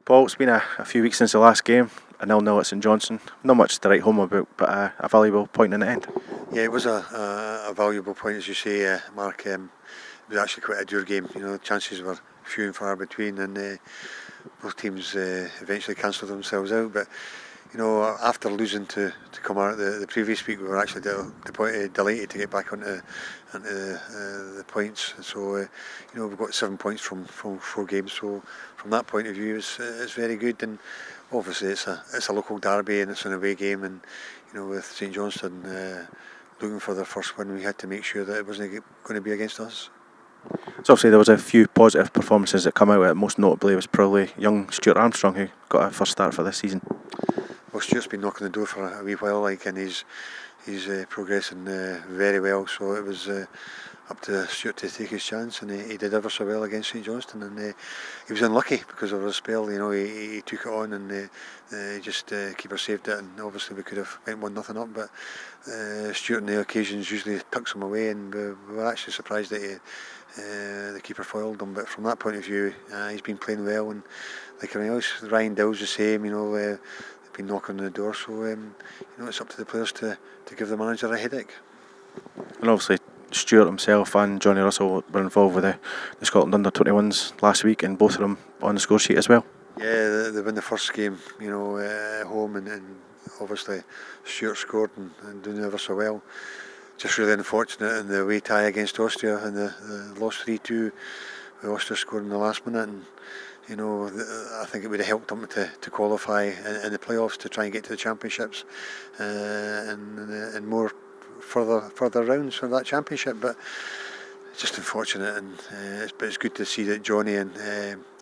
Paul, it's been a few weeks since the last game, a 0-0 at St Johnstone. Not much to write home about, but a valuable point in the end. Yeah, it was a valuable point, as you say, Mark. It was actually quite a dure game. You know, the chances were few and far between, and both teams eventually cancelled themselves out. But you know, after losing to Kilmarnock the previous week, we were actually delighted to get back onto the points. So you know, we've got 7 points from 4 games. So from that point of view, it's very good. And obviously, it's a local derby and it's an away game. And you know, with St Johnstone looking for their first win, we had to make sure that it wasn't going to be against us. So obviously there was a few positive performances that come out of it. Most notably was probably young Stuart Armstrong, who got a first start for this season. Well, Stuart's been knocking the door for a wee while, and he's progressing very well. So it was up to Stuart to take his chance, and he did ever so well against St Johnstone. And he was unlucky because of his spell. You know, he took it on, and just keeper saved it. And obviously we could have went 1-0 up, but Stuart on the occasions usually tucks him away, and we were actually surprised that the keeper foiled him. But from that point of view, he's been playing well, and like everything else, Ryan Dow's the same. You know, they've been knocking on the door. So you know, it's up to the players to give the manager a headache. And obviously Stuart himself and Johnny Russell were involved with the Scotland under-21s last week, and both of them on the score sheet as well. Yeah, they won the first game, you know, at home, and obviously Stuart scored and doing ever so well. Just really unfortunate in the away tie against Austria, and the lost 3-2 with Austria scoring in the last minute. And you know, I think it would have helped them to qualify in the playoffs to try and get to the championships and more further rounds for that championship. But it's just unfortunate, and it's good to see that Johnny and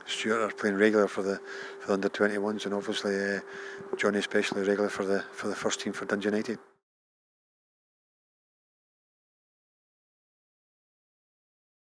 Stuart are playing regular for the under-21s, and obviously Johnny especially regular for the first team for Dundee United.